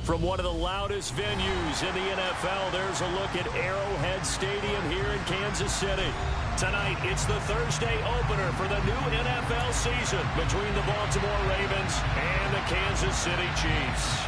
From one of the loudest venues in the NFL, there's a look at Arrowhead Stadium here in Kansas City. Tonight, it's the Thursday opener for the new NFL season between the Baltimore Ravens and the Kansas City Chiefs.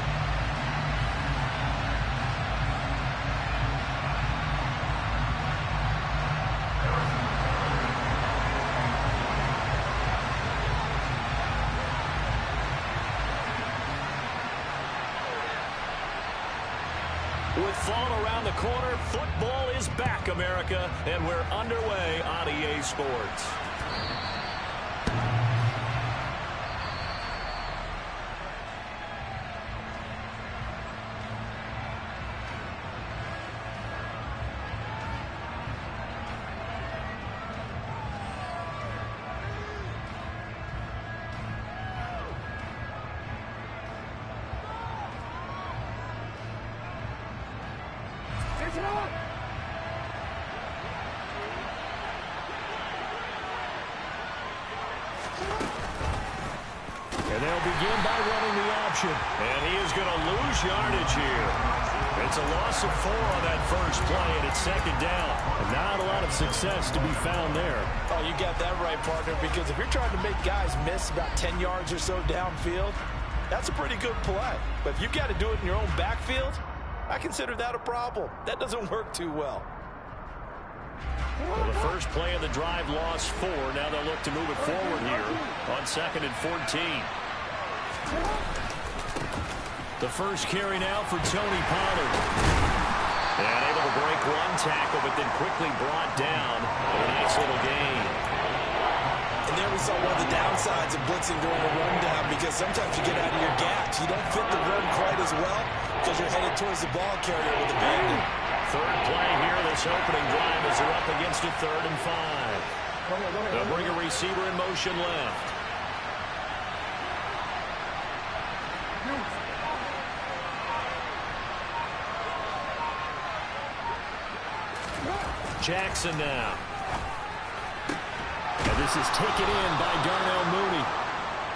With fall around the corner, football is back, America, and we're underway on EA Sports. And they'll begin by running the option. And he is going to lose yardage here. It's a loss of 4 on that first play, and it's second down. And not a lot of success to be found there. Oh, you got that right, partner, because if you're trying to make guys miss about 10 yards or so downfield, that's a pretty good play. But if you've got to do it in your own backfield, I consider that a problem. That doesn't work too well. Well, the first play of the drive lost 4. Now they'll look to move it forward here on 2nd and 14. The first carry now for Tony Pollard. And able to break one tackle, but then quickly brought down. A nice little gain. And there we saw one of the downsides of blitzing during a rundown, because sometimes you get out of your gaps. You don't fit the run quite as well because you're headed towards the ball carrier with a bandit. Third play here, this opening drive as they're up against a 3rd and 5. They'll bring a receiver in motion left. Jackson now. And this is taken in by Darnell Mooney.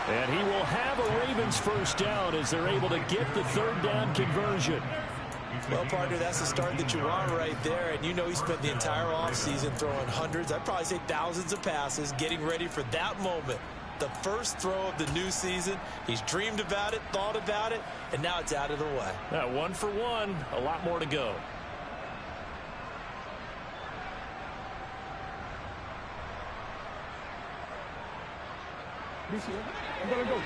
And he will have a Ravens first down as they're able to get the 3rd down conversion. Well, partner, that's the start that you want right there. And you know he spent the entire offseason throwing hundreds, I'd probably say thousands of passes, getting ready for that moment. The first throw of the new season. He's dreamed about it, thought about it, and now it's out of the way. 1 for 1, a lot more to go. I'm gonna go.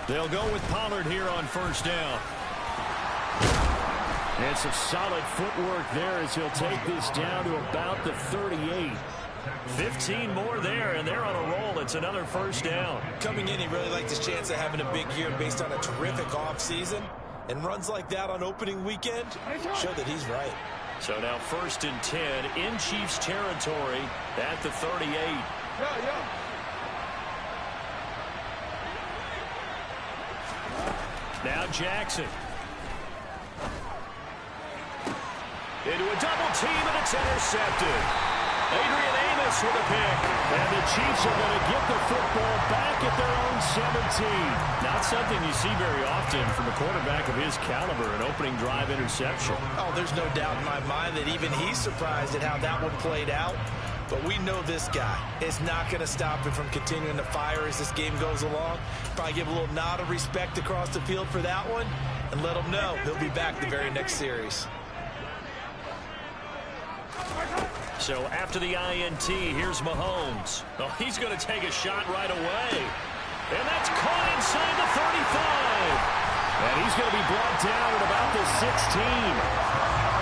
They'll go with Pollard here on first down. And some solid footwork there as he'll take this down to about the 38. 15 more there, and they're on a roll. It's another first down. Coming in, he really liked his chance of having a big year based on a terrific offseason. And runs like that on opening weekend show that he's right. So now 1st and 10 in Chiefs territory at the 38. Now Jackson. Into a double team, and it's intercepted. Adrian Amos with a pick. And the Chiefs are going to get the football back at their own 17. Not something you see very often from a quarterback of his caliber, an opening drive interception. Oh, there's no doubt in my mind that even he's surprised at how that one played out. But we know this guy is not going to stop him from continuing to fire as this game goes along. Probably give a little nod of respect across the field for that one and let him know he'll be back the very next series. So after the INT, here's Mahomes. Oh, he's going to take a shot right away. And that's caught inside the 35. And he's going to be brought down at about the 16.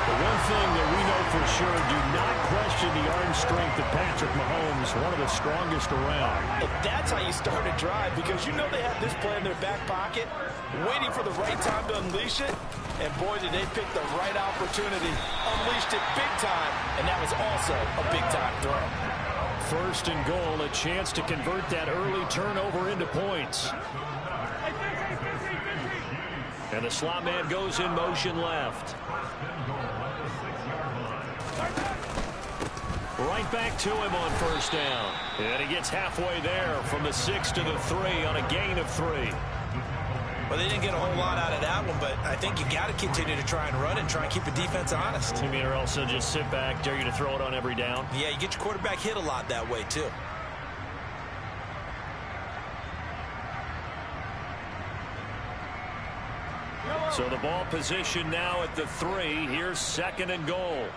The one thing that we know for sure, do not question the arm strength of Patrick Mahomes, one of the strongest around. And that's how you start a drive, because you know they have this play in their back pocket, waiting for the right time to unleash it. And boy, did they pick the right opportunity. Unleashed it big time, and that was also a big-time throw. 1st and goal, a chance to convert that early turnover into points. And the slot man goes in motion left. Right back to him on 1st down. And he gets halfway there from the 6 to the 3 on a gain of 3. Well, they didn't get a whole lot out of that one, but I think you got to continue to try and run and try and keep the defense honest. You mean, or else they'll just sit back, dare you to throw it on every down? Yeah, you get your quarterback hit a lot that way, too. So the ball position now at the 3. Here's 2nd and goal.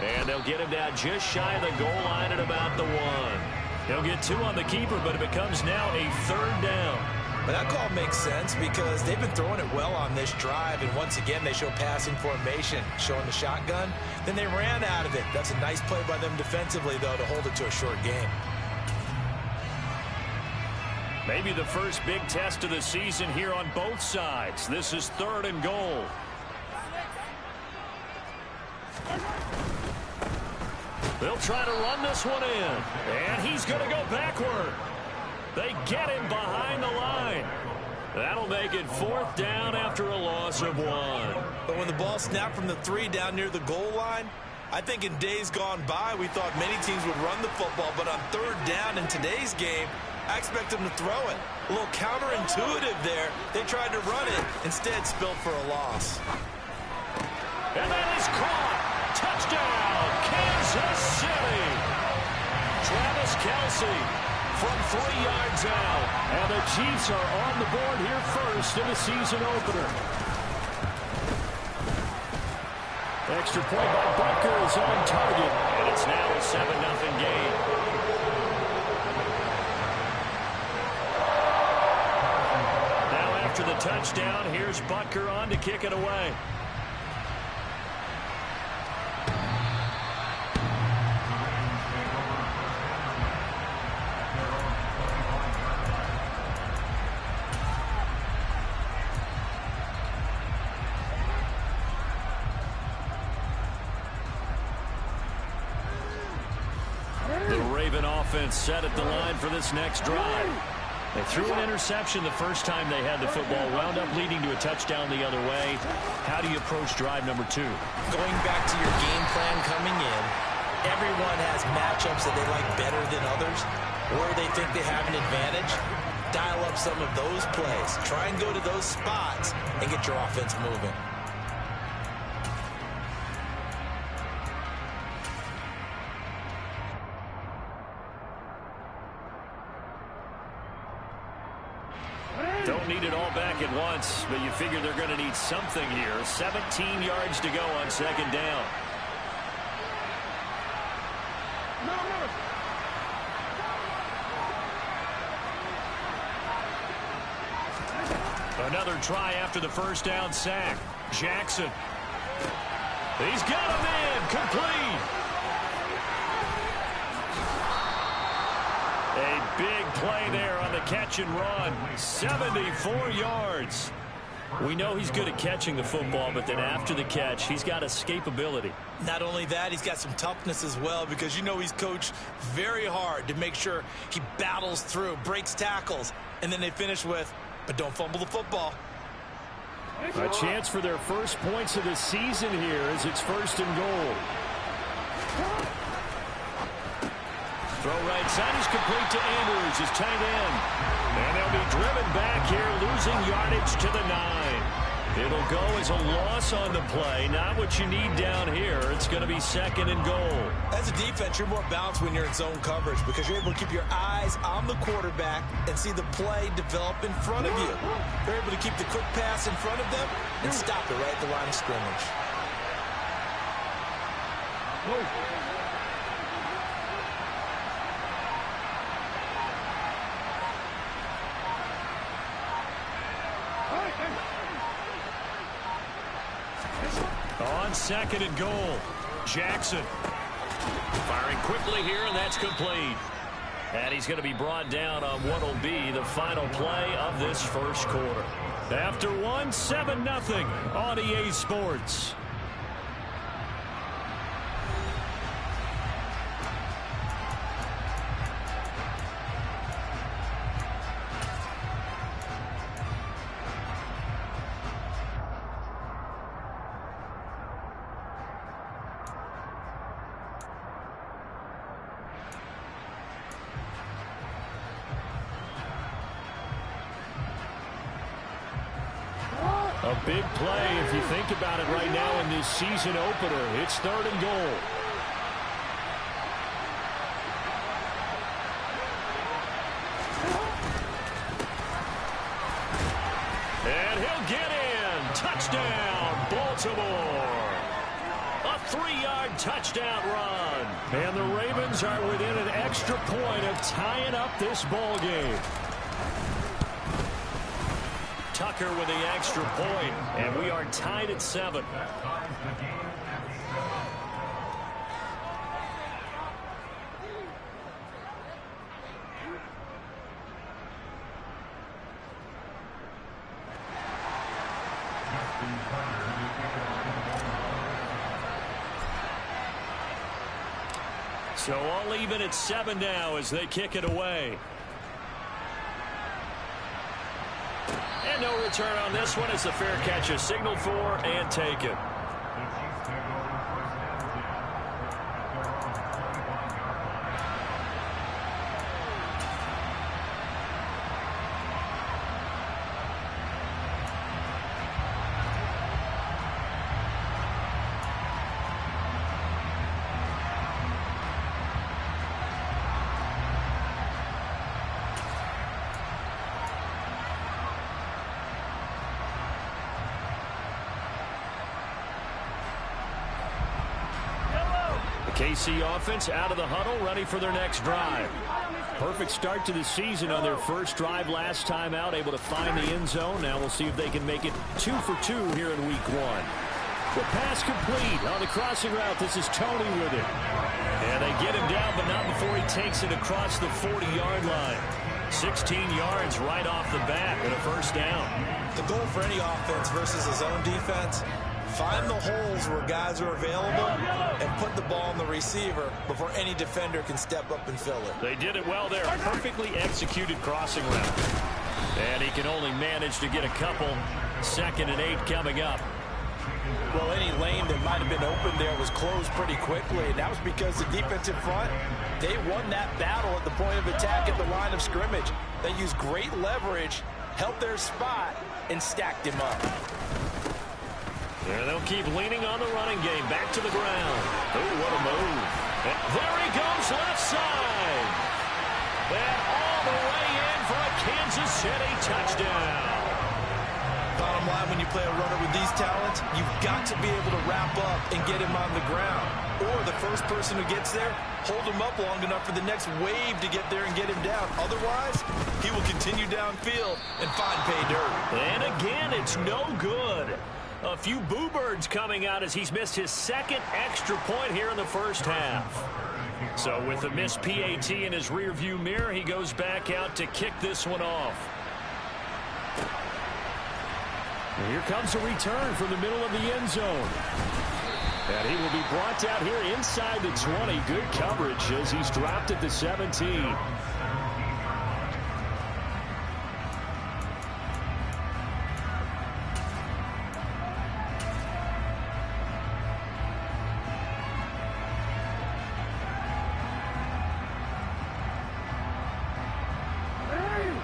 And they'll get him down just shy of the goal line at about the 1. He'll get 2 on the keeper, but it becomes now a 3rd down. But that call makes sense because they've been throwing it well on this drive, and once again they show passing formation, showing the shotgun. Then they ran out of it. That's a nice play by them defensively, though, to hold it to a short game. Maybe the first big test of the season here on both sides. This is 3rd and goal. They'll try to run this one in. And he's going to go backward. They get him behind the line. That'll make it 4th down after a loss of 1. But when the ball snapped from the 3 down near the goal line, I think in days gone by we thought many teams would run the football, but on 3rd down in today's game, I expect them to throw it. A little counterintuitive there. They tried to run it, instead spilled for a loss. And that is caught. Touchdown, Kansas City. Travis Kelce from 3 yards out. And the Chiefs are on the board here first in the season opener. Extra point by Butker is on target. And it's now a 7-0 game. After the touchdown, here's Butker on to kick it away. The Raven offense set at the line for this next drive. They threw an interception the first time they had the football, wound up leading to a touchdown the other way. How do you approach drive number 2? Going back to your game plan coming in, everyone has matchups that they like better than others, or they think they have an advantage. Dial up some of those plays. Try and go to those spots and get your offense moving. Don't need it all back at once, but you figure they're going to need something here. 17 yards to go on 2nd down. Another try after the 1st down sack. Jackson. He's got him in. Complete. A big play there on the catch and run. 74 yards. We know he's good at catching the football, but then after the catch, he's got escapability. Not only that, he's got some toughness as well, because you know he's coached very hard to make sure he battles through, breaks tackles, and then they finish with, but don't fumble the football. A chance for their first points of the season here as it's 1st and goal. Throw right side is complete to Andrews, his tight end. And they'll be driven back here, losing yardage to the 9. It'll go as a loss on the play. Not what you need down here. It's going to be 2nd and goal. As a defense, you're more balanced when you're in zone coverage because you're able to keep your eyes on the quarterback and see the play develop in front of you. You're able to keep the quick pass in front of them and stop it right at the line of scrimmage. On 2nd and goal, Jackson firing quickly here, and that's complete. And he's going to be brought down on what will be the final play of this 1st quarter. After 1, 7-0 on EA Sports. A big play if you think about it right now in this season opener. It's 3rd and goal. And he'll get in. Touchdown, Baltimore. A 3-yard touchdown run. And the Ravens are within an extra point of tying up this ball game. Tucker with the extra point, and we are tied at 7. So all even at 7 now as they kick it away. And no return on this one as the fair catch is signaled for and taken. KC offense out of the huddle, ready for their next drive. Perfect start to the season on their first drive last time out, able to find the end zone. Now we'll see if they can make it 2 for 2 here in week 1. The pass complete on the crossing route. This is Tony with it. And they get him down, but not before he takes it across the 40-yard line. 16 yards right off the bat and a first down. The goal for any offense versus his own defense, find the holes where guys are available and put the ball on the receiver before any defender can step up and fill it. They did it well there. Perfectly executed crossing route. And he can only manage to get a couple. 2nd and 8 coming up. Well, any lane that might have been open there was closed pretty quickly, and that was because the defensive front, they won that battle at the point of attack at the line of scrimmage. They used great leverage, held their spot, and stacked him up. And they'll keep leaning on the running game. Back to the ground. Oh, what a move. And there he goes left side. And all the way in for a Kansas City touchdown. Bottom line, when you play a runner with these talents, you've got to be able to wrap up and get him on the ground. Or the first person who gets there, hold him up long enough for the next wave to get there and get him down. Otherwise, he will continue downfield and find pay dirt. And again, it's no good. A few boo birds coming out as he's missed his 2nd extra point here in the first half. So with the missed PAT in his rearview mirror, he goes back out to kick this one off. And here comes a return from the middle of the end zone. And he will be brought out here inside the 20. Good coverage as he's dropped at the 17.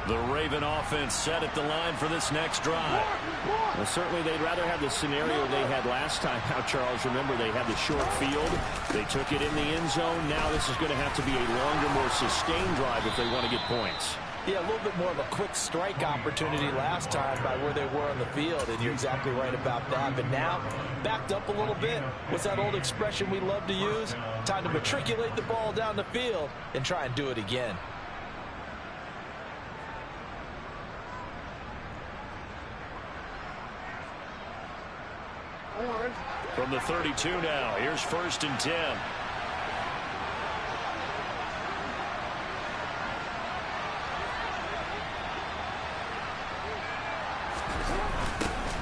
The Raven offense set at the line for this next drive. Well, certainly they'd rather have the scenario they had last time out, Charles. Remember, they had the short field. They took it in the end zone. Now this is going to have to be a longer, more sustained drive if they want to get points. Yeah, a little bit more of a quick strike opportunity last time by where they were on the field, and you're exactly right about that. But now, backed up a little bit. What's that old expression we love to use? Time to matriculate the ball down the field and try and do it again. From the 32 now, here's 1st and 10.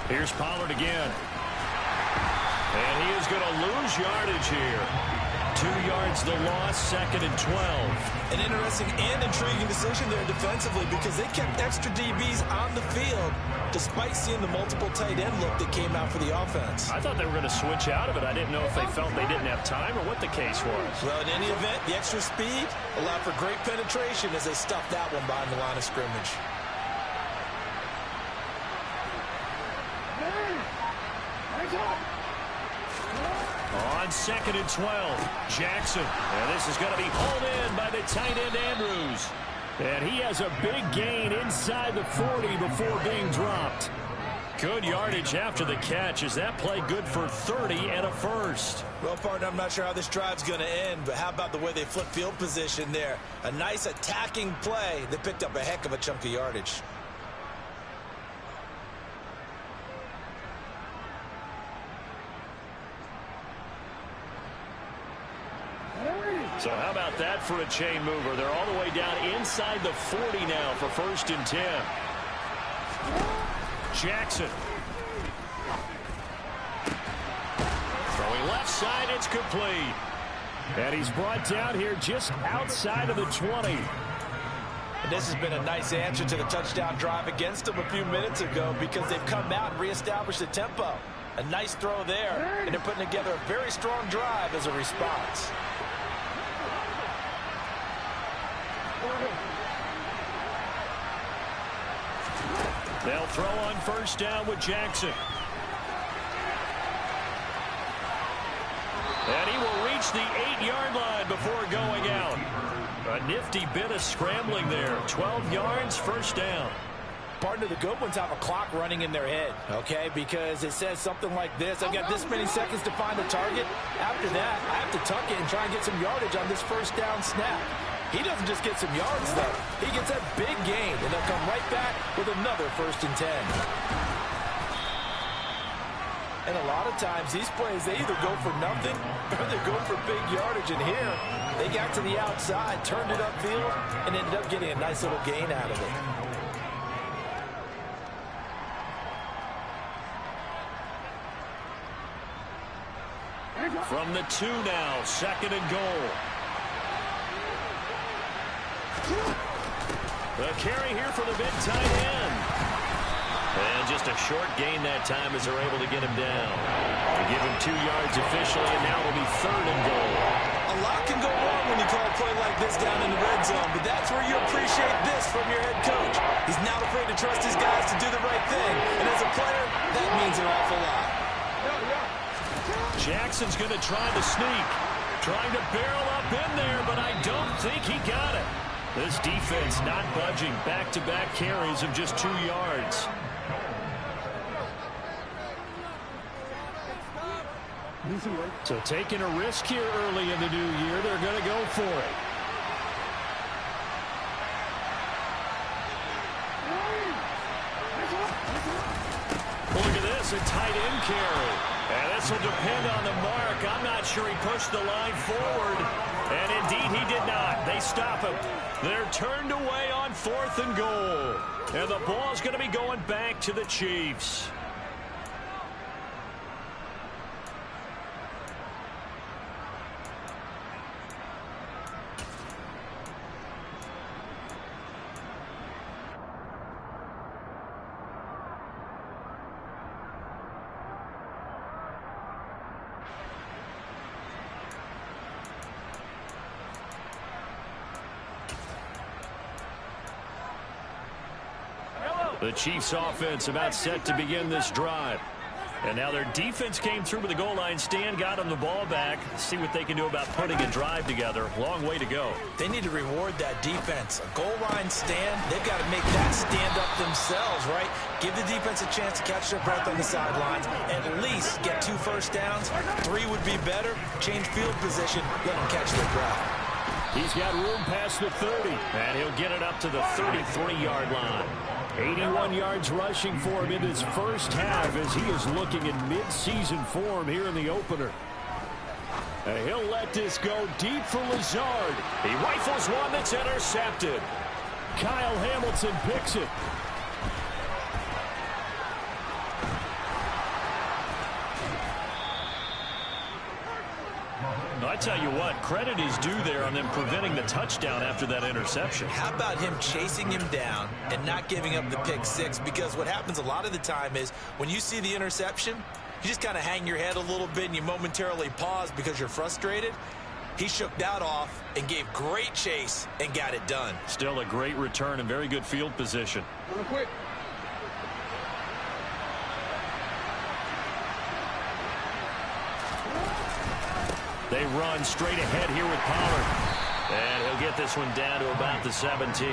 Here's Pollard again. And he is going to lose yardage here. 2 yards the loss, 2nd and 12. An interesting and intriguing decision there defensively because they kept extra DBs on the field despite seeing the multiple tight end look that came out for the offense. I thought they were going to switch out of it. I didn't know if they felt they didn't have time or what the case was. Well, in any event, the extra speed allowed for great penetration as they stuffed that one behind the line of scrimmage. On 2nd and 12, Jackson. And this is going to be hauled in by the tight end, Andrews. And he has a big gain inside the 40 before being dropped. Good yardage after the catch. Is that play good for 30 and a first? Well, partner, I'm not sure how this drive's going to end, but how about the way they flip field position there? A nice attacking play that picked up a heck of a chunk of yardage. So how about that for a chain mover? They're all the way down inside the 40 now for 1st and 10. Jackson. Throwing left side, it's complete. And he's brought down here just outside of the 20. And this has been a nice answer to the touchdown drive against them a few minutes ago because they've come out and reestablished the tempo. A nice throw there, and they're putting together a very strong drive as a response. They'll throw on 1st down with Jackson. And he will reach the 8-yard line before going out. A nifty bit of scrambling there. 12 yards, 1st down. Partner, the good ones have a clock running in their head, okay? Because it says something like this. I've got this many seconds to find a target. After that, I have to tuck it and try and get some yardage on this 1st down snap. He doesn't just get some yards, though. He gets that big gain, and they'll come right back with another 1st and 10. And a lot of times, these plays, they either go for nothing or they go for big yardage. And here, they got to the outside, turned it upfield, and ended up getting a nice little gain out of it. From the 2 now, 2nd and goal. The carry here for the big tight end. And just a short gain that time as they're able to get him down. They give him 2 yards officially, and now it'll be 3rd and goal. A lot can go wrong when you call a play like this down in the red zone, but that's where you appreciate this from your head coach. He's not afraid to trust his guys to do the right thing, and as a player, that means an awful lot. Jackson's going to try to sneak. Trying to barrel up in there, but I don't think he got it. This defense not budging. Back-to-back carries of just 2 yards. So taking a risk here early in the new year, they're going to go for it. Look at this, a tight end carry. And this will depend on the mark. I'm not sure he pushed the line forward. And indeed he did not. They stop him. They're turned away on 4th and goal. And the ball's going to be going back to the Chiefs. The Chiefs offense about set to begin this drive. And now their defense came through with the goal line stand, got them the ball back. See what they can do about putting a drive together. Long way to go. They need to reward that defense. A goal line stand, they've got to make that stand up themselves, right? Give the defense a chance to catch their breath on the sidelines. At least get 2 first downs. 3 would be better. Change field position. Let them catch their breath. He's got room past the 30. And he'll get it up to the 33-yard line. 81 yards rushing for him in his first half as he is looking in mid-season form here in the opener. And he'll let this go deep for Lazard. He rifles one that's intercepted. Kyle Hamilton picks it. I tell you what, credit is due there on them preventing the touchdown after that interception. How about him chasing him down and not giving up the pick 6? Because what happens a lot of the time is when you see the interception, you just kind of hang your head a little bit and you momentarily pause because you're frustrated. He shook that off and gave great chase and got it done. Still a great return and very good field position. They run straight ahead here with Pollard. And he'll get this one down to about the 17.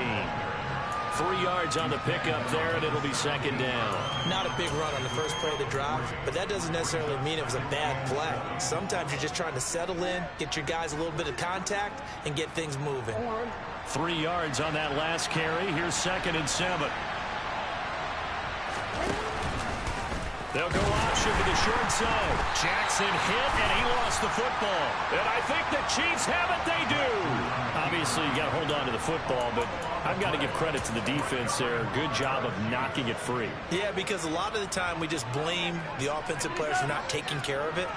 3 yards on the pickup there, and it'll be second down. Not a big run on the first play of the drive, but that doesn't necessarily mean it was a bad play. Sometimes you're just trying to settle in, get your guys a little bit of contact, and get things moving. 3 yards on that last carry. Here's 2nd and 7. They'll go option to the short side. Jackson hit, and he lost the football. And I think the Chiefs have it. They do. Obviously, you got to hold on to the football, but I've got to give credit to the defense there. Good job of knocking it free. Yeah, because a lot of the time we just blame the offensive players for not taking care of it.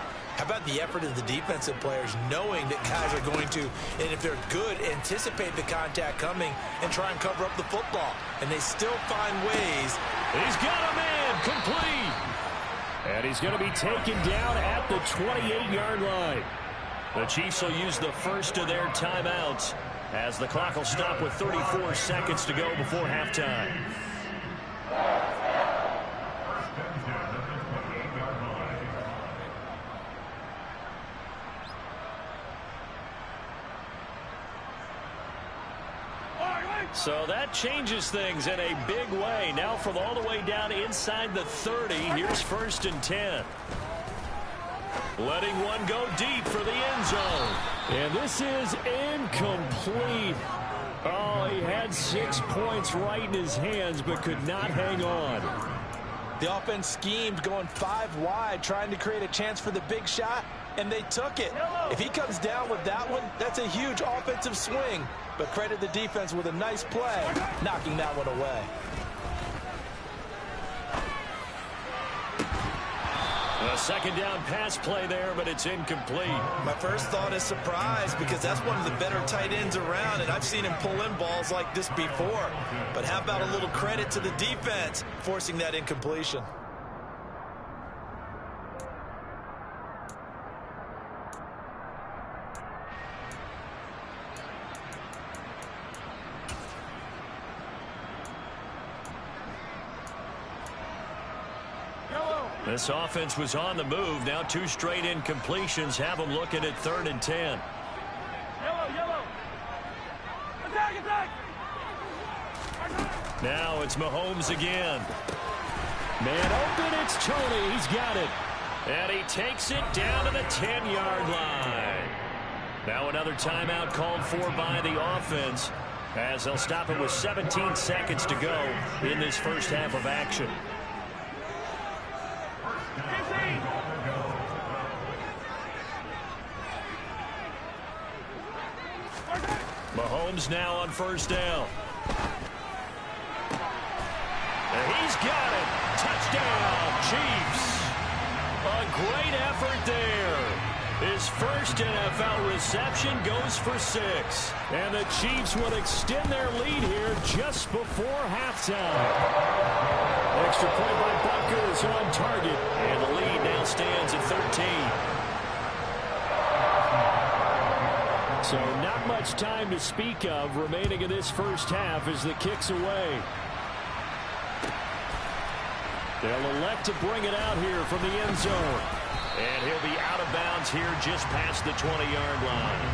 How about the effort of the defensive players knowing that guys are going to, and if they're good, anticipate the contact coming and try and cover up the football. And they still find ways. He's got a man complete. And he's going to be taken down at the 28-yard line. The Chiefs will use the first of their timeouts as the clock will stop with 34 seconds to go before halftime. So that changes things in a big way. Now from all the way down inside the 30, here's 1st and 10. Letting one go deep for the end zone. And this is incomplete. Oh, he had 6 points right in his hands, but could not hang on. The offense schemed going 5 wide, trying to create a chance for the big shot, and they took it. If he comes down with that one, that's a huge offensive swing. But credit the defense with a nice play, knocking that one away. A second down pass play there, but it's incomplete. My first thought is surprise because that's one of the better tight ends around, and I've seen him pull in balls like this before. But how about a little credit to the defense forcing that incompletion? This offense was on the move. Now 2 straight incompletions have them looking at 3rd and 10. Yellow. Attack. Now it's Mahomes again. Man open, it's Tony. He's got it. And he takes it down to the 10-yard line. Now another timeout called for by the offense as they'll stop it with 17 seconds to go in this first half of action. Mahomes now on 1st down. And he's got it. Touchdown, Chiefs. A great effort there. His first NFL reception goes for 6. And the Chiefs will extend their lead here just before halftime. Extra point by Butker is on target. And the lead now stands at 13. So not much time to speak of remaining in this first half as the kick's away. They'll elect to bring it out here from the end zone. And he'll be out of bounds here just past the 20-yard line.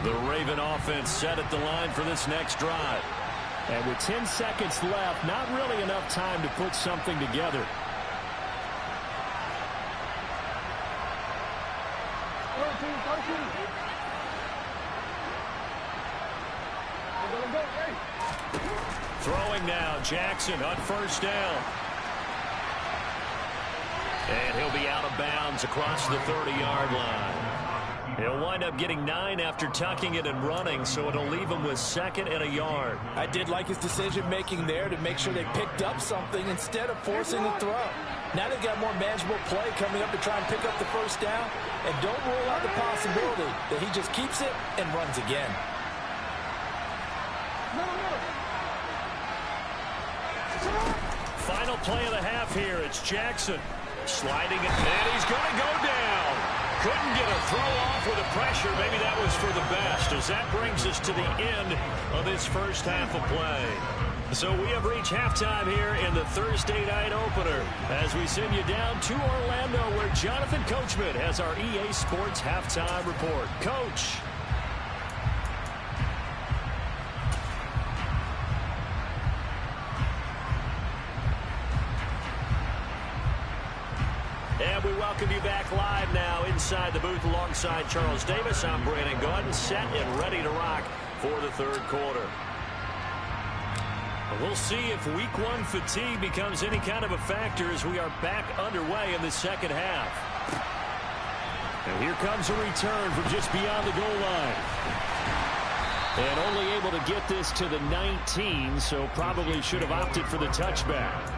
The Raven offense set at the line for this next drive. And with 10 seconds left, not really enough time to put something together. Throwing now, Jackson on 1st down. And he'll be out of bounds across the 30-yard line. He'll wind up getting 9 after tucking it and running, so it'll leave him with 2nd and a yard. I did like his decision-making there to make sure they picked up something instead of forcing the throw. Now they've got more manageable play coming up to try and pick up the 1st down, and don't rule out the possibility that he just keeps it and runs again. Final play of the half here. It's Jackson sliding it, and he's going to go down. Couldn't get a throw off with the pressure. Maybe that was for the best, as that brings us to the end of this first half of play. So we have reached halftime here in the Thursday night opener as we send you down to Orlando, where Jonathan Coachman has our EA Sports halftime report. Coach. And we welcome you back live now inside the booth alongside Charles Davis. I'm Brandon Gaudin, set and ready to rock for the third quarter. We'll see if week one fatigue becomes any kind of a factor as we are back underway in the second half. And here comes a return from just beyond the goal line. And only able to get this to the 19, so probably should have opted for the touchback.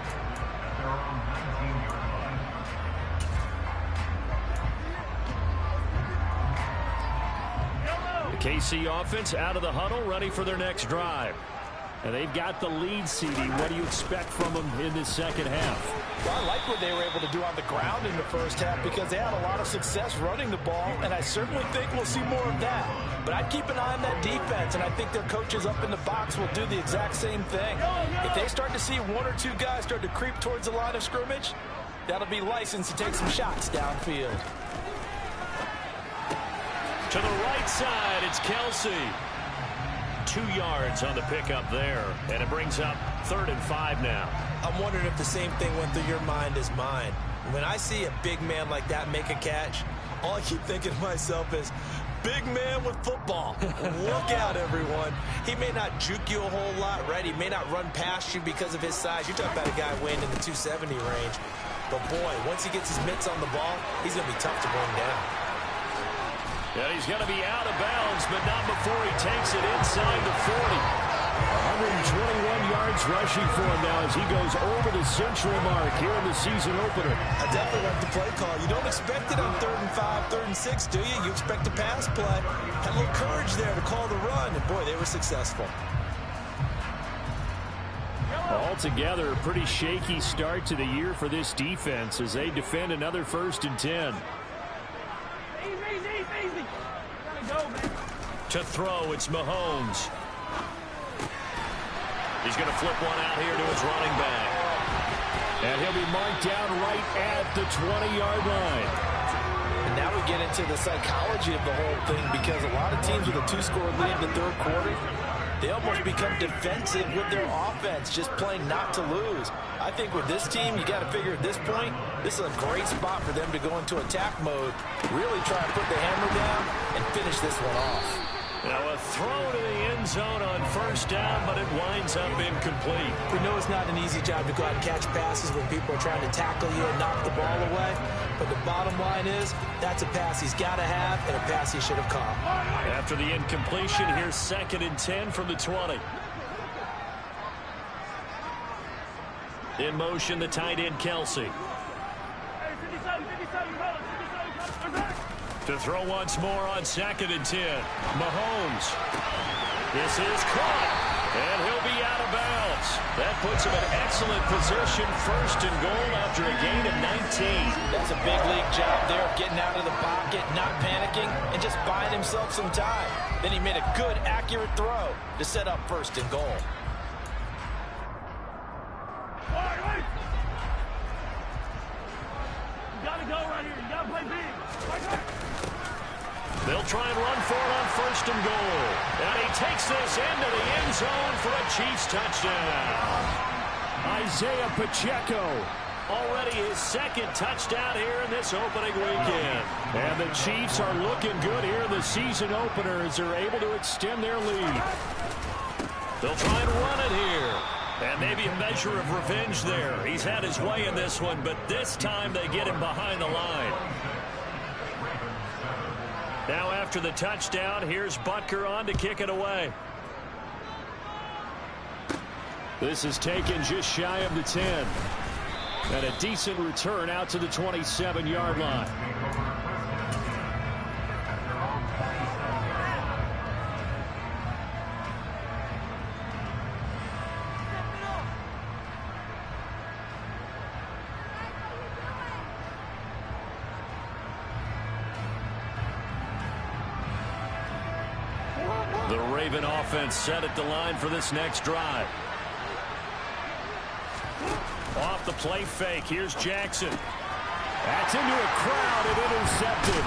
KC offense out of the huddle, ready for their next drive. And they've got the lead, CD. What do you expect from them in this second half? Well, I like what they were able to do on the ground in the first half because they had a lot of success running the ball, and I certainly think we'll see more of that. But I'd keep an eye on that defense, and I think their coaches up in the box will do the exact same thing. If they start to see one or two guys start to creep towards the line of scrimmage, that'll be licensed to take some shots downfield. To the right side, it's Kelsey. 2 yards on the pickup there, and it brings up 3rd and 5 now. I'm wondering if the same thing went through your mind as mine. When I see a big man like that make a catch, all I keep thinking to myself is, big man with football. Look out, everyone. He may not juke you a whole lot, right? He may not run past you because of his size. You're talking about a guy weighing in the 270 range. But, boy, once he gets his mitts on the ball, he's going to be tough to bring down. And he's going to be out of bounds, but not before he takes it inside the 40. 121 yards rushing for him now as he goes over the century mark here in the season opener. I definitely like the play call. You don't expect it on 3rd and 5, 3rd and 6, do you? You expect a pass play. Had a little courage there to call the run, and, boy, they were successful. Altogether, a pretty shaky start to the year for this defense as they defend another 1st and 10. To throw, it's Mahomes. He's going to flip one out here to his running back. And he'll be marked down right at the 20-yard line. And now we get into the psychology of the whole thing because a lot of teams with a 2-score lead in the third quarter, they almost become defensive with their offense, just playing not to lose. I think with this team, you got to figure at this point, this is a great spot for them to go into attack mode, really try and put the hammer down and finish this one off. Now a throw to the end zone on 1st down, but it winds up incomplete. We know it's not an easy job to go out and catch passes when people are trying to tackle you and knock the ball away. But the bottom line is, that's a pass he's got to have and a pass he should have caught. After the incompletion, here's 2nd and 10 from the 20. In motion, the tight end, Kelsey. To throw once more on 2nd and 10. Mahomes. This is caught. And he'll be out of bounds. That puts him in excellent position. 1st and goal after a gain of 19. That's a big league job there of getting out of the pocket, not panicking, and just buying himself some time. Then he made a good, accurate throw to set up 1st and goal. You got to go right here. You got to play big. They'll try and run for it on 1st and goal. And he takes this into the end zone for a Chiefs touchdown. Isaiah Pacheco. Already his 2nd touchdown here in this opening weekend. And the Chiefs are looking good here in the season opener as they're able to extend their lead. They'll try and run it here. And maybe a measure of revenge there. He's had his way in this one, but this time they get him behind the line. Now after the touchdown, here's Butker on to kick it away. This is taken just shy of the 10. And a decent return out to the 27-yard line. Raven offense set at the line for this next drive. Off the play fake. Here's Jackson. That's into a crowd and intercepted.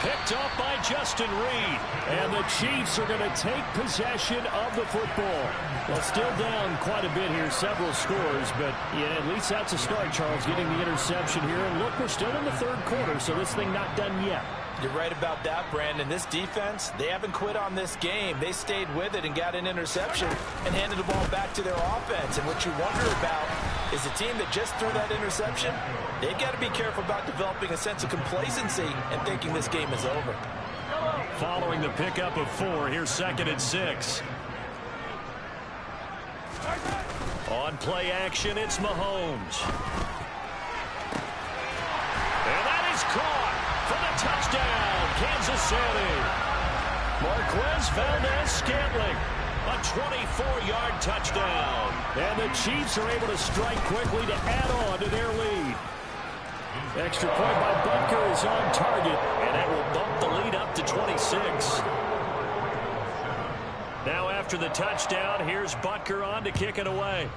Picked up by Justin Reed. And the Chiefs are going to take possession of the football. Well, still down quite a bit here, several scores, but yeah, at least that's a start, Charles, getting the interception here. And look, we're still in the third quarter, so this thing not done yet. You're right about that, Brandon. This defense, they haven't quit on this game. They stayed with it and got an interception and handed the ball back to their offense. And what you wonder about is a team that just threw that interception, they've got to be careful about developing a sense of complacency and thinking this game is over. Following the pickup of 4, here's 2nd and 6. On play action, it's Mahomes. And that is caught for the touchdown, Kansas City. Marquez Valdez-Scantling, a 24-yard touchdown. And the Chiefs are able to strike quickly to add on to their lead. Extra point by Butker is on target, and that will bump the lead up to 26. Now after the touchdown, here's Butker on to kick it away.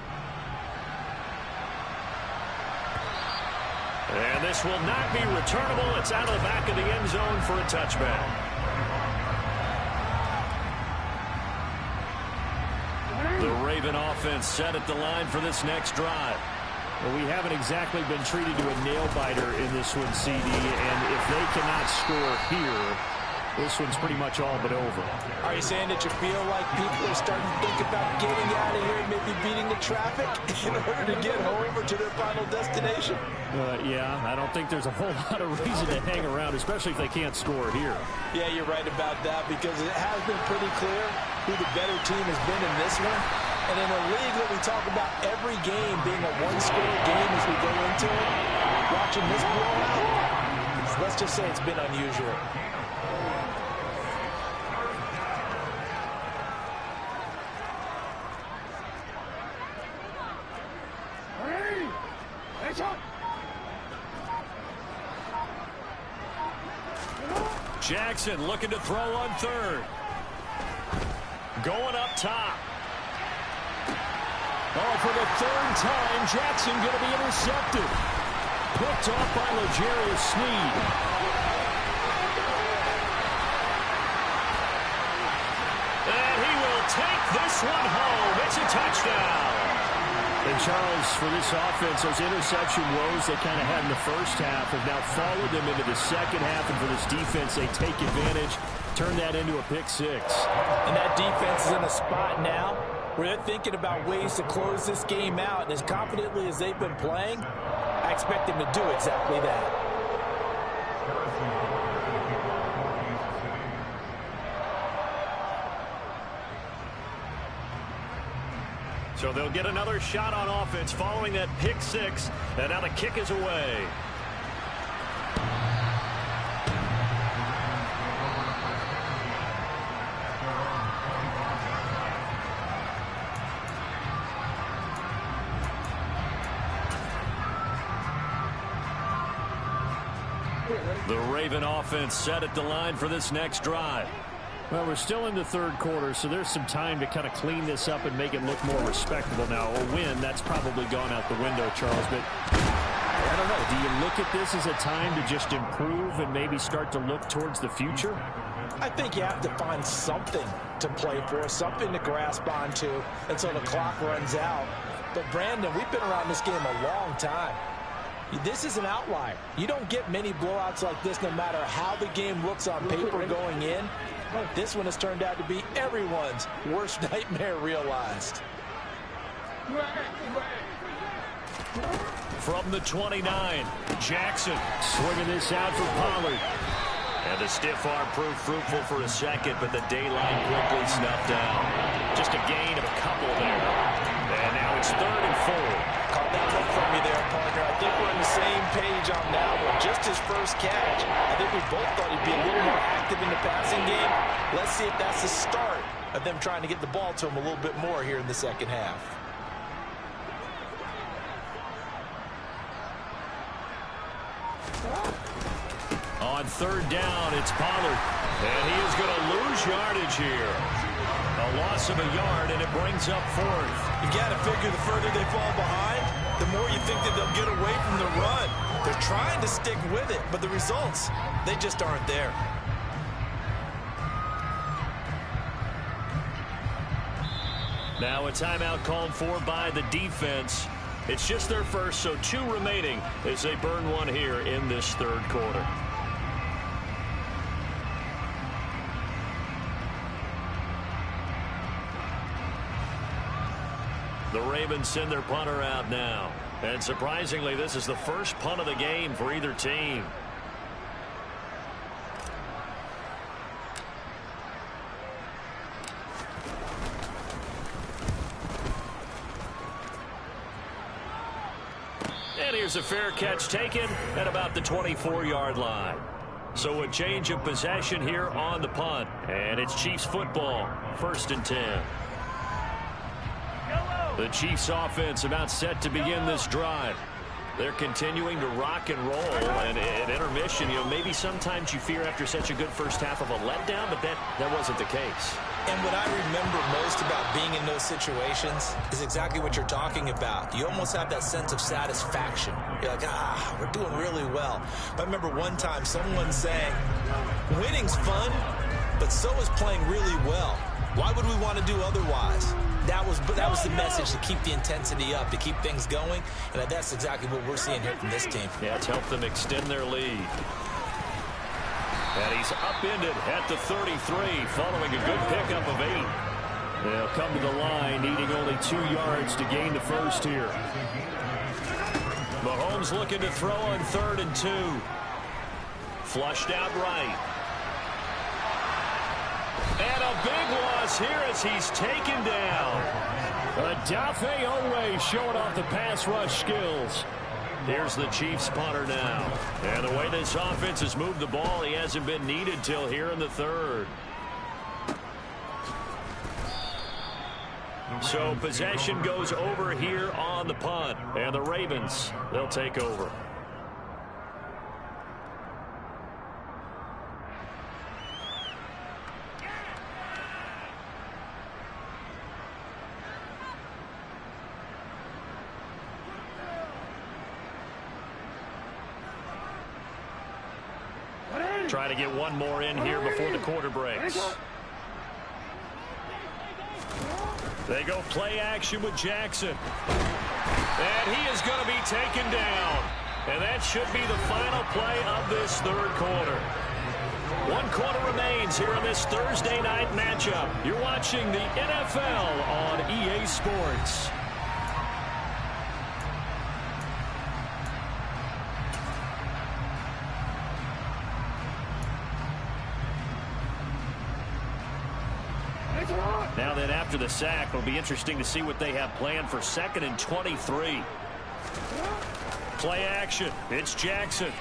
And this will not be returnable. It's out of the back of the end zone for a touchback. The Raven offense set at the line for this next drive. Well, we haven't exactly been treated to a nail-biter in this one, CD, and if they cannot score here, this one's pretty much all but over. Are you saying that you feel like people are starting to think about getting out of here and maybe beating the traffic in order to get home or to their final destination? Yeah, I don't think there's a whole lot of reason to hang around, especially if they can't score here. Yeah, you're right about that, because it has been pretty clear who the better team has been in this one. And in a league that we talk about every game being a one-score game as we go into it, watching this blowout, let's just say it's been unusual. Jackson looking to throw on 3rd. Going up top. Oh, for the 3rd time, Jackson going to be intercepted. Picked off by L'Jarius Sneed. And he will take this one home. It's a touchdown. And Charles, for this offense, those interception woes they kind of had in the first half have now followed them into the second half. And for this defense, they take advantage, turn that into a pick 6. And that defense is in a spot now where they're thinking about ways to close this game out. And as confidently as they've been playing, I expect them to do exactly that. So they'll get another shot on offense following that pick 6. And now the kick is away. The Raven offense set at the line for this next drive. Well, we're still in the third quarter, so there's some time to kind of clean this up and make it look more respectable. Now, a win, that's probably gone out the window, Charles, but I don't know. Do you look at this as a time to just improve and maybe start to look towards the future? I think you have to find something to play for, something to grasp onto until the clock runs out. But, Brandon, we've been around this game a long time. This is an outlier. You don't get many blowouts like this no matter how the game looks on paper going in. This one has turned out to be everyone's worst nightmare realized. From the 29, Jackson swinging this out for Pollard. And the stiff arm proved fruitful for a second, but the daylight quickly snuffed down. Just a gain of a couple there. And now it's 3rd and 4. Caught that look from me there, partner. I think we're on the same page on that one. Just his first catch. I think we both thought he'd be a little more active in the passing game. Let's see if that's the start of them trying to get the ball to him a little bit more here in the second half. On 3rd down, it's Pollard. And he is going to lose yardage here. A loss of a yard, and it brings up fourth. You got to figure the further they fall behind, the more you think that they'll get away from the run. They're trying to stick with it, but the results, they just aren't there. Now a timeout called for by the defense. It's just their first, so 2 remaining as they burn one here in this third quarter. The Ravens send their punter out now. And surprisingly, this is the first punt of the game for either team. And here's a fair catch taken at about the 24-yard line. So a change of possession here on the punt. And it's Chiefs football, 1st and 10. The Chiefs offense about set to begin this drive. They're continuing to rock and roll, and at intermission, maybe sometimes you fear after such a good first half of a letdown, but that wasn't the case. And what I remember most about being in those situations is exactly what you're talking about. You almost have that sense of satisfaction. You're like, we're doing really well. I remember one time someone saying, winning's fun, but so is playing really well. Why would we want to do otherwise? That was the message, to keep the intensity up, to keep things going, and that's exactly what we're seeing here from this team. Yeah, it's helped them extend their lead. And he's upended at the 33 following a good pickup of 8. They'll come to the line needing only 2 yards to gain the first here. Mahomes looking to throw on 3rd and 2. Flushed out right. And a big loss here as he's taken down. Odafe Oweh showing off the pass rush skills. Here's the Chiefs punter now. And the way this offense has moved the ball, he hasn't been needed till here in the 3rd. So possession goes over here on the punt. And the Ravens, they'll take over. Trying to get one more in here before the quarter breaks. They go play action with Jackson. And he is going to be taken down. And that should be the final play of this third quarter. 1 quarter remains here in this Thursday night matchup. You're watching the NFL on EA Sports. Now then, after the sack, it'll be interesting to see what they have planned for 2nd and 23. Play action. It's Jackson.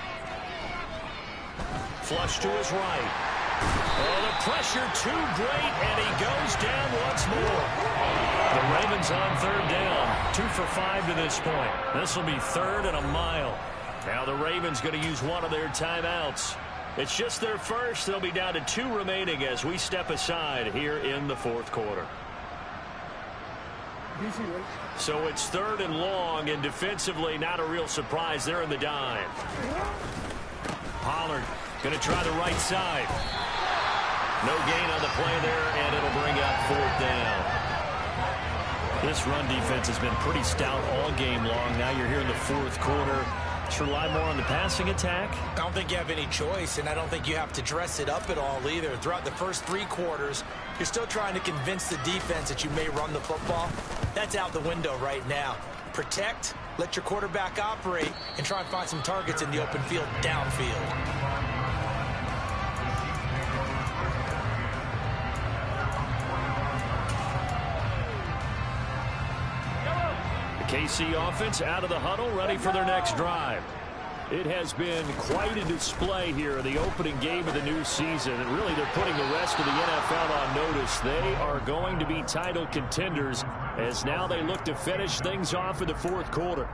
Flush to his right. Oh, the pressure too great, and he goes down once more. The Ravens on 3rd down. 2 for 5 to this point. This will be 3rd and a mile. Now the Ravens going to use one of their timeouts. It's just their first. They'll be down to 2 remaining as we step aside here in the 4th quarter. So it's 3rd and long, and defensively not a real surprise. They're in the dime. Pollard going to try the right side. No gain on the play there, and it'll bring up 4th down. This run defense has been pretty stout all game long. Now you're here in the 4th quarter. To rely more on the passing attack? I don't think you have any choice, and I don't think you have to dress it up at all either. Throughout the first 3 quarters, you're still trying to convince the defense that you may run the football. That's out the window right now. Protect, let your quarterback operate, and try and find some targets in the open field downfield. KC offense out of the huddle, ready for their next drive. It has been quite a display here in the opening game of the new season, and really they're putting the rest of the NFL on notice. They are going to be title contenders as now they look to finish things off in the 4th quarter.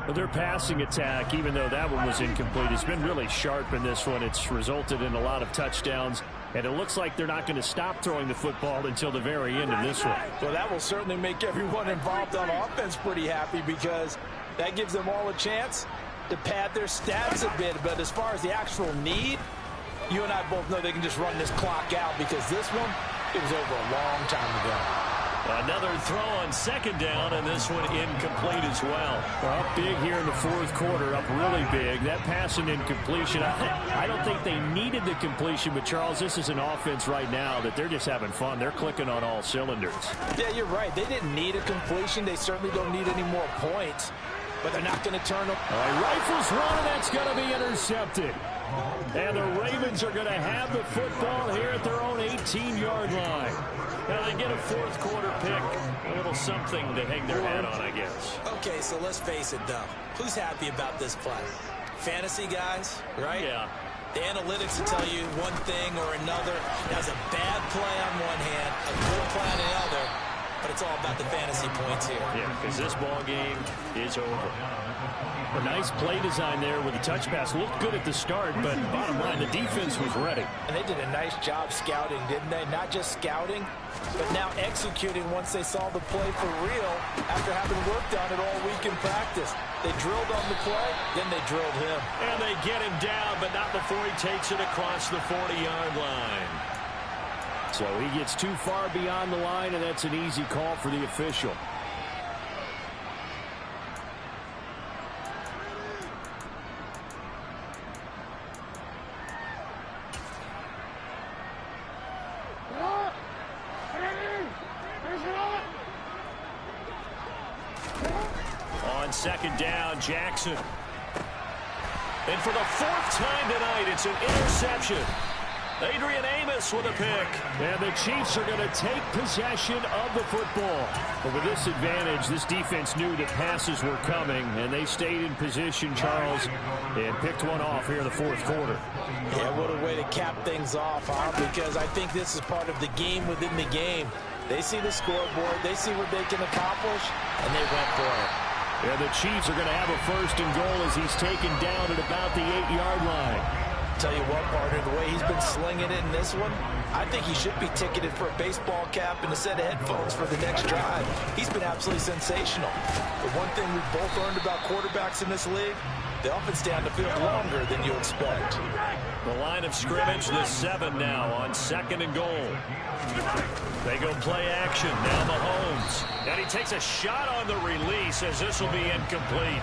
But their passing attack, even though that one was incomplete, has been really sharp in this one. It's resulted in a lot of touchdowns And it looks like they're not going to stop throwing the football until the very end of this one. Well, that will certainly make everyone involved on offense pretty happy because that gives them all a chance to pad their stats a bit. But as far as the actual need, you and I both know they can just run this clock out because this one, it was over a long time ago. Another throw on second down, and this one incomplete as well. Well, up big here in the fourth quarter, up really big. That pass and incompletion, I don't think they needed the completion, but Charles, this is an offense right now that they're just having fun. They're clicking on all cylinders. Yeah, you're right. They didn't need a completion. They certainly don't need any more points, but they're not going to turn them. All right, rifles one, and that's going to be intercepted. And the Ravens are going to have the football here at their own 18-yard line. Now they get a fourth quarter pick. A little something to hang their hat on, I guess. Okay, so let's face it, though. Who's happy about this play? Fantasy guys, right? Yeah. The analytics will tell you one thing or another. That's a bad play on one hand, a good play on the other, but it's all about the fantasy points here. Yeah, because this ball game is over. A nice play design there with the touch pass. Looked good at the start, but bottom line, the defense was ready. And they did a nice job scouting, didn't they? Not just scouting, but now executing once they saw the play for real after having worked on it all week in practice. They drilled on the play, then they drilled him. And they get him down, but not before he takes it across the 40-yard line. So he gets too far beyond the line, and that's an easy call for the official. On second down, Jackson. And for the fourth time tonight, it's an interception. Adrian Amos with a pick. And the Chiefs are going to take possession of the football. But with this advantage, this defense knew that passes were coming, and they stayed in position, Charles, and picked one off here in the fourth quarter. Yeah, what a way to cap things off, huh? Because I think this is part of the game within the game. They see the scoreboard, they see what they can accomplish, and they went for it. Yeah, the Chiefs are going to have a first and goal as he's taken down at about the 8-yard line. Tell you what, partner, the way he's been slinging it in this one, I think he should be ticketed for a baseball cap and a set of headphones for the next drive. He's been absolutely sensational. The one thing we've both learned about quarterbacks in this league, they often stay on the field longer than you expect. The line of scrimmage, the 7 now on second and goal. They go play action. Now Mahomes. And he takes a shot on the release as this will be incomplete.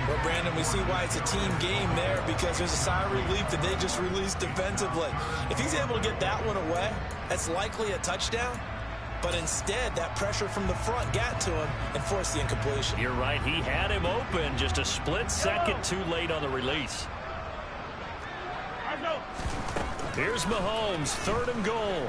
Well, Brandon, we see why it's a team game there because there's a sigh of relief that they just released defensively. If he's able to get that one away, that's likely a touchdown. But instead, that pressure from the front got to him and forced the incompletion. You're right. He had him open just a split second too late on the release. Here's Mahomes, third and goal.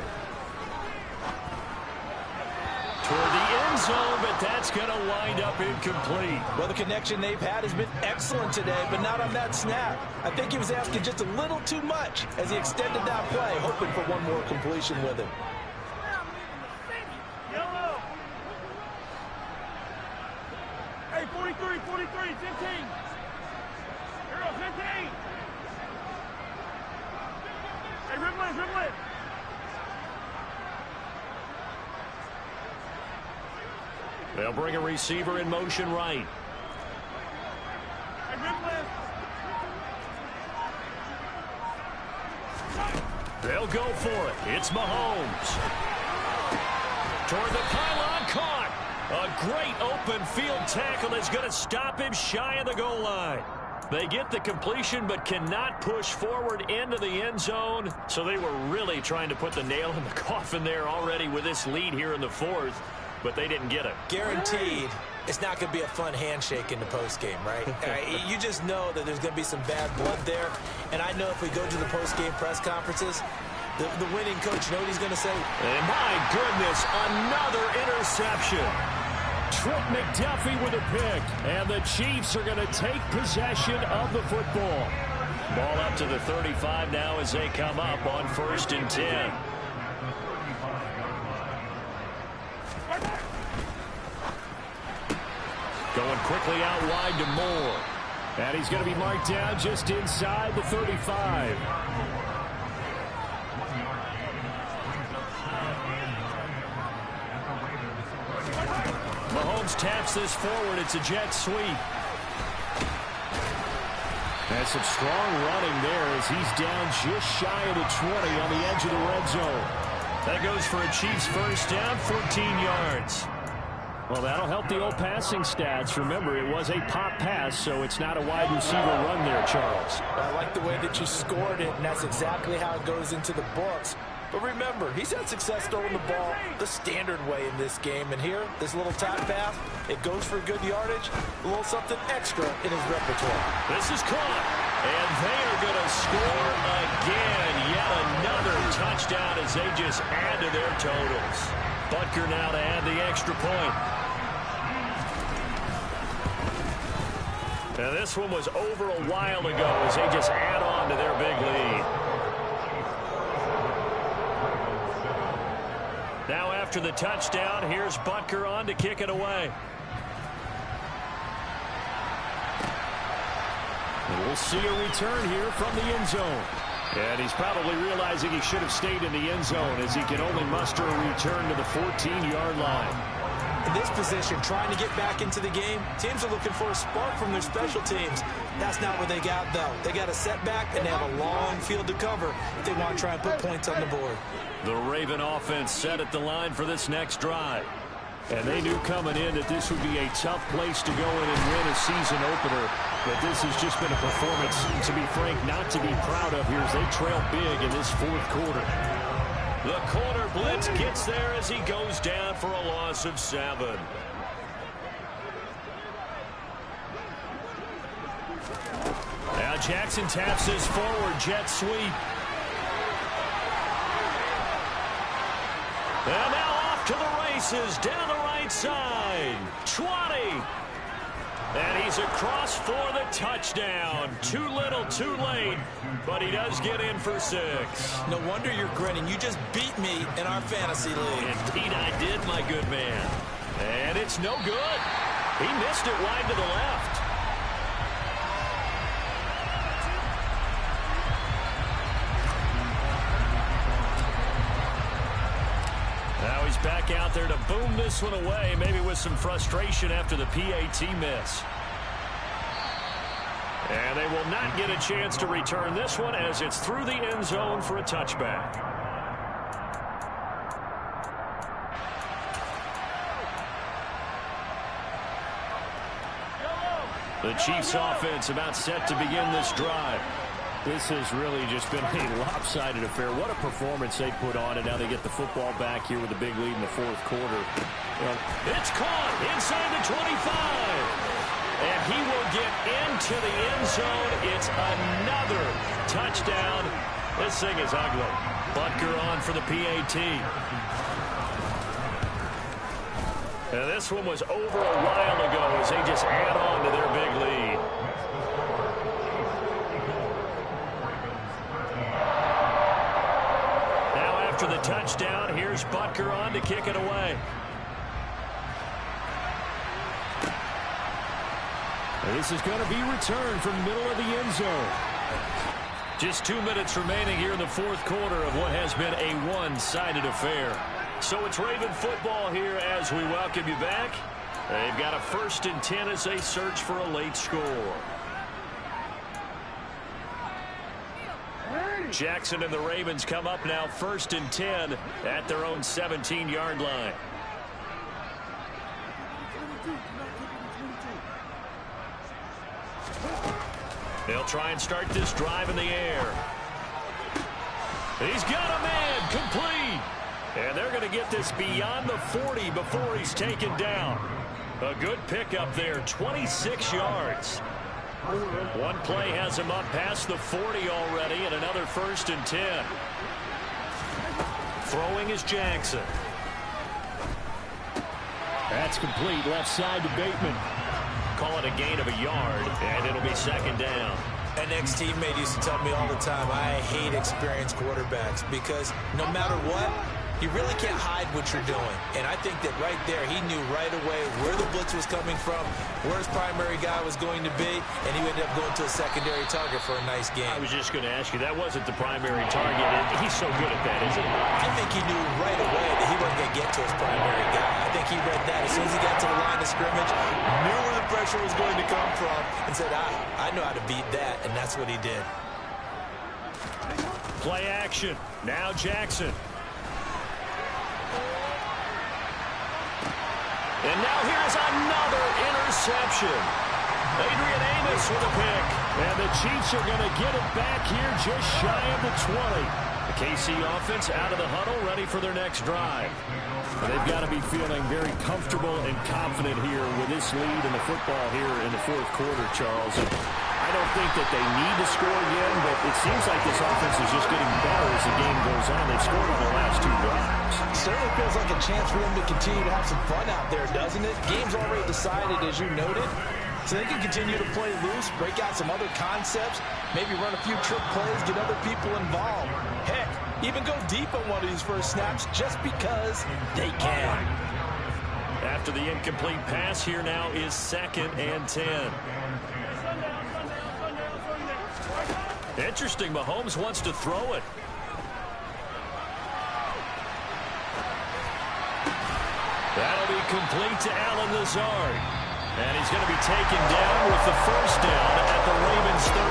Toward the end zone, but that's going to wind up incomplete. Well, the connection they've had has been excellent today, but not on that snap. I think he was asking just a little too much as he extended that play, hoping for one more completion with him. Hey, 43, 43, 15. Hero, 15. Hey, Ripley, Ripley. They'll bring a receiver in motion right. Hey, Ripley. They'll go for it. It's Mahomes. Toward the pylon, caught. A great open field tackle that's going to stop him shy of the goal line. They get the completion but cannot push forward into the end zone. So they were really trying to put the nail in the coffin there already with this lead here in the fourth, but they didn't get it. Guaranteed it's not going to be a fun handshake in the postgame, right? You just know that there's going to be some bad blood there. And I know if we go to the postgame press conferences, the winning coach, you know what he's going to say? And my goodness, another interception. Trent McDuffie with a pick, and the Chiefs are going to take possession of the football. Ball up to the 35 now as they come up on 1st and 10. Going quickly out wide to Moore. And he's going to be marked down just inside the 35. Mahomes taps this forward. It's a jet sweep. And some strong running there as he's down just shy of the 20 on the edge of the red zone. That goes for a Chiefs first down, 14 yards. Well, that'll help the old passing stats. Remember, it was a pop pass, so it's not a wide receiver run there, Charles. I like the way that you scored it, and that's exactly how it goes into the books. But remember, he's had success throwing the ball the standard way in this game. And here, this little top pass, it goes for good yardage, a little something extra in his repertoire. This is caught, and they are going to score again. Yet another touchdown as they just add to their totals. Butker now to add the extra point. Now this one was over a while ago as they just add on to their big lead. Now after the touchdown, here's Butker on to kick it away. And we'll see a return here from the end zone. And he's probably realizing he should have stayed in the end zone as he can only muster a return to the 14-yard line. In this position, trying to get back into the game, teams are looking for a spark from their special teams. That's not what they got, though. They got a setback, and they have a long field to cover if they want to try and put points on the board. The Raven offense set at the line for this next drive. And they knew coming in that this would be a tough place to go in and win a season opener. But this has just been a performance, to be frank, not to be proud of here as they trail big in this fourth quarter. The corner blitz gets there as he goes down for a loss of 7. Now Jackson taps his forward jet sweep. And now off to the races down the right side. 20. And he's across for the touchdown. Too little, too late, but he does get in for 6. No wonder you're grinning. You just beat me in our fantasy league. Indeed I did, my good man. And it's no good. He missed it wide to the left. Now he's back out there to boom this one away, maybe with some frustration after the PAT miss. And they will not get a chance to return this one as it's through the end zone for a touchback. The Chiefs offense about set to begin this drive. This has really just been a lopsided affair. What a performance they put on, and now they get the football back here with a big lead in the fourth quarter. It's caught inside the 25. And he will get into the end zone. It's another touchdown. This thing is ugly. Butker on for the PAT. And this one was over a while ago as they just add on to their big lead. After the touchdown, here's Butker on to kick it away. This is going to be returned from the middle of the end zone. Just 2 minutes remaining here in the fourth quarter of what has been a one-sided affair. So it's Raven football here as we welcome you back. They've got a 1st and 10 as they search for a late score. Jackson and the Ravens come up now 1st and 10 at their own 17-yard line. They'll try and start this drive in the air. He's got a man complete. And they're going to get this beyond the 40 before he's taken down. A good pickup there, 26 yards. One play has him up past the 40 already, and another 1st and 10. Throwing is Jackson. That's complete, left side to Bateman. Call it a gain of a yard, and it'll be 2nd down. An ex-teammate used to tell me all the time, I hate experienced quarterbacks because no matter what, You really can't hide what you're doing. And I think that right there, he knew right away where the blitz was coming from, where his primary guy was going to be, and he ended up going to a secondary target for a nice game. I was just going to ask you, that wasn't the primary target, and he's so good at that, isn't he? I think he knew right away that he wasn't going to get to his primary guy. I think he read that as soon as he got to the line of scrimmage, knew where the pressure was going to come from, and said, I know how to beat that, and that's what he did. Play action. Now Jackson. And now here's another interception. Adrian Amos with a pick. And the Chiefs are going to get it back here just shy of the 20. The KC offense out of the huddle, ready for their next drive. And they've got to be feeling very comfortable and confident here with this lead in the football here in the fourth quarter, Charles. And I don't think that they need to score again, but it seems like this offense is just getting better as the game goes on. They've scored on the last two drives. Certainly feels like a chance for them to continue to have some fun out there, doesn't it? Game's already decided, as you noted. So they can continue to play loose, break out some other concepts, maybe run a few trick plays, get other people involved. Heck, even go deep on one of these first snaps just because they can. After the incomplete pass, here now is 2nd and 10. Interesting, Mahomes wants to throw it. That'll be complete to Allen Lazard. And he's going to be taken down with the first down at the Ravens 39.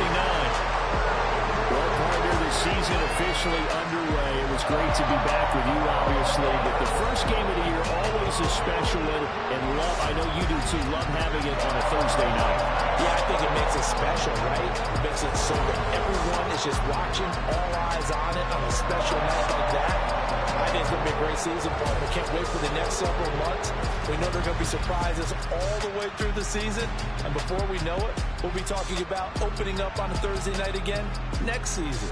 Well, partner, the season officially underway. It was great to be back with you, obviously, but the first game of the year always a special one, and love, I know you do too, love having it on a Thursday night. Yeah, I think it makes it special, right? It makes it so that everyone is just watching, all eyes on it on a special night like that. I think it's going to be a great season for them. We can't wait for the next several months. We know there are going to be surprises all the way through the season. And before we know it, we'll be talking about opening up on a Thursday night again next season.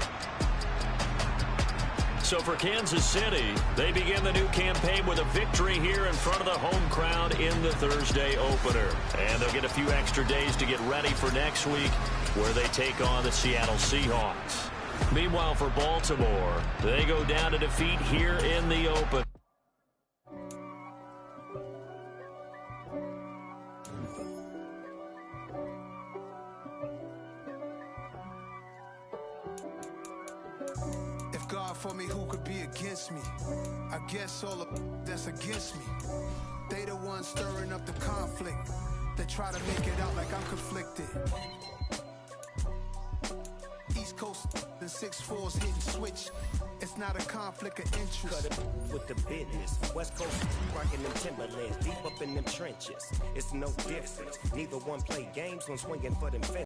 So for Kansas City, they begin the new campaign with a victory here in front of the home crowd in the Thursday opener. And they'll get a few extra days to get ready for next week, where they take on the Seattle Seahawks. Meanwhile, for Baltimore, they go down to defeat here in the open. If God for me, who could be against me? I guess all of that's against me. They the ones stirring up the conflict. They try to make it out like I'm conflicted. East Coast, the 6'4's hitting switch. It's not a conflict of interest. Cut it with the business. West Coast rocking them Timberlands, deep up in them trenches. It's no difference. Neither one play games when swinging for them fences.